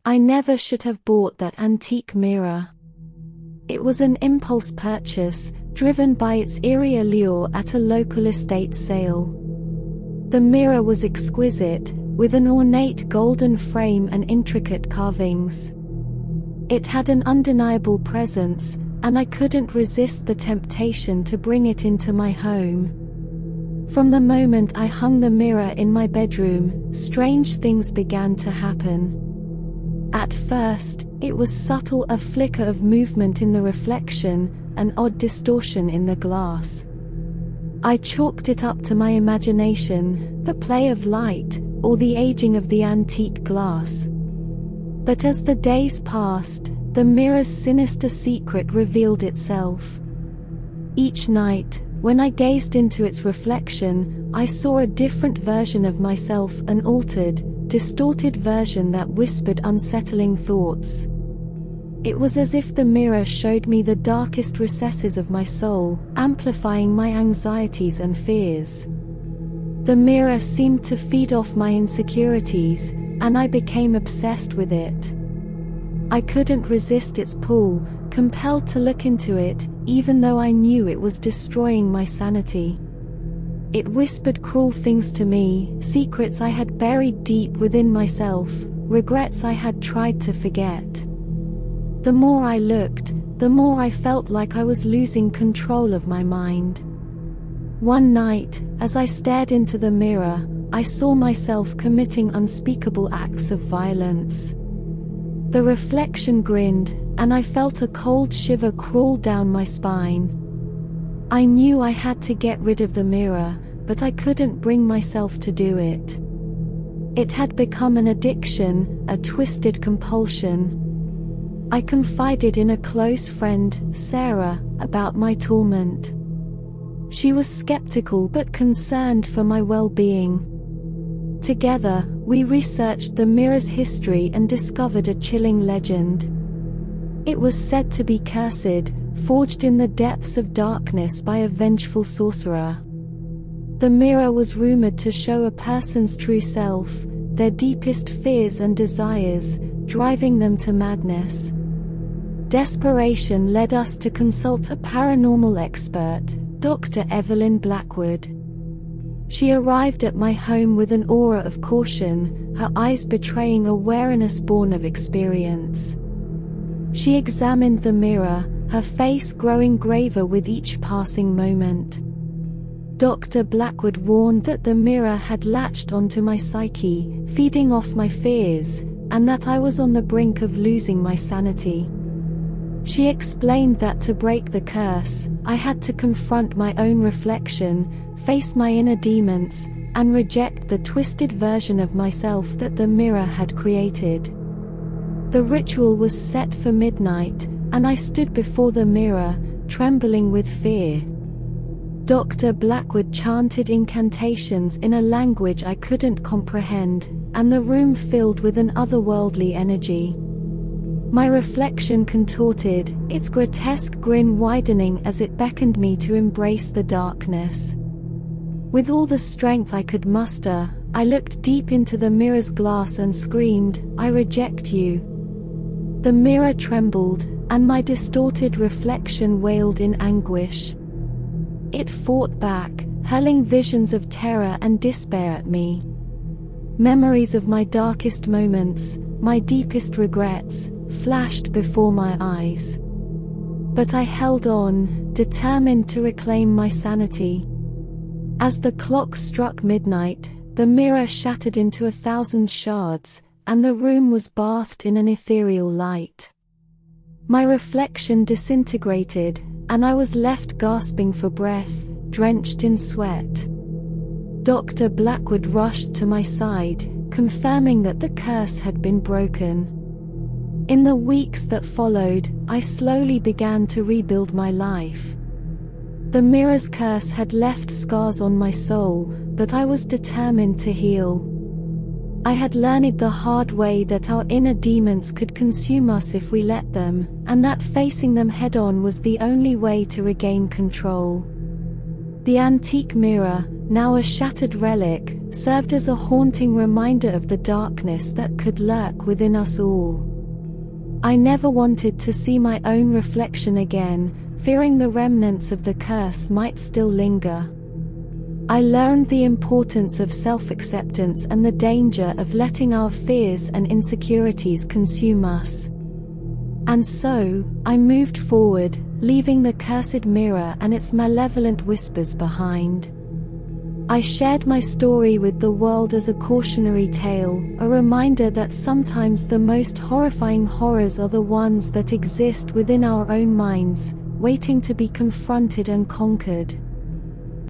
I never should have bought that antique mirror. It was an impulse purchase, driven by its eerie allure at a local estate sale. The mirror was exquisite, with an ornate golden frame and intricate carvings. It had an undeniable presence, and I couldn't resist the temptation to bring it into my home. From the moment I hung the mirror in my bedroom, strange things began to happen. At first, it was subtle, a flicker of movement in the reflection, an odd distortion in the glass. I chalked it up to my imagination, the play of light, or the aging of the antique glass. But as the days passed, the mirror's sinister secret revealed itself. Each night, when I gazed into its reflection, I saw a different version of myself, an altered, distorted version that whispered unsettling thoughts. It was as if the mirror showed me the darkest recesses of my soul, amplifying my anxieties and fears. The mirror seemed to feed off my insecurities, and I became obsessed with it. I couldn't resist its pull, compelled to look into it, even though I knew it was destroying my sanity. It whispered cruel things to me, secrets I had buried deep within myself, regrets I had tried to forget. The more I looked, the more I felt like I was losing control of my mind. One night, as I stared into the mirror, I saw myself committing unspeakable acts of violence. The reflection grinned, and I felt a cold shiver crawl down my spine. I knew I had to get rid of the mirror, but I couldn't bring myself to do it. It had become an addiction, a twisted compulsion. I confided in a close friend, Sarah, about my torment. She was skeptical but concerned for my well-being. Together, we researched the mirror's history and discovered a chilling legend. It was said to be cursed, forged in the depths of darkness by a vengeful sorcerer. The mirror was rumored to show a person's true self, their deepest fears and desires, driving them to madness. Desperation led us to consult a paranormal expert, Dr. Evelyn Blackwood. She arrived at my home with an aura of caution, her eyes betraying a wariness born of experience. She examined the mirror, her face growing graver with each passing moment. Dr. Blackwood warned that the mirror had latched onto my psyche, feeding off my fears, and that I was on the brink of losing my sanity. She explained that to break the curse, I had to confront my own reflection, face my inner demons, and reject the twisted version of myself that the mirror had created. The ritual was set for midnight, and I stood before the mirror, trembling with fear. Dr. Blackwood chanted incantations in a language I couldn't comprehend, and the room filled with an otherworldly energy. My reflection contorted, its grotesque grin widening as it beckoned me to embrace the darkness. With all the strength I could muster, I looked deep into the mirror's glass and screamed, "I reject you." The mirror trembled, and my distorted reflection wailed in anguish. It fought back, hurling visions of terror and despair at me. Memories of my darkest moments, my deepest regrets, flashed before my eyes. But I held on, determined to reclaim my sanity. As the clock struck midnight, the mirror shattered into 1,000 shards, and the room was bathed in an ethereal light. My reflection disintegrated, and I was left gasping for breath, drenched in sweat. Dr. Blackwood rushed to my side, confirming that the curse had been broken. In the weeks that followed, I slowly began to rebuild my life. The mirror's curse had left scars on my soul, but I was determined to heal. I had learned the hard way that our inner demons could consume us if we let them, and that facing them head-on was the only way to regain control. The antique mirror, now a shattered relic, served as a haunting reminder of the darkness that could lurk within us all. I never wanted to see my own reflection again, fearing the remnants of the curse might still linger. I learned the importance of self-acceptance and the danger of letting our fears and insecurities consume us. And so, I moved forward, leaving the cursed mirror and its malevolent whispers behind. I shared my story with the world as a cautionary tale, a reminder that sometimes the most horrifying horrors are the ones that exist within our own minds, waiting to be confronted and conquered.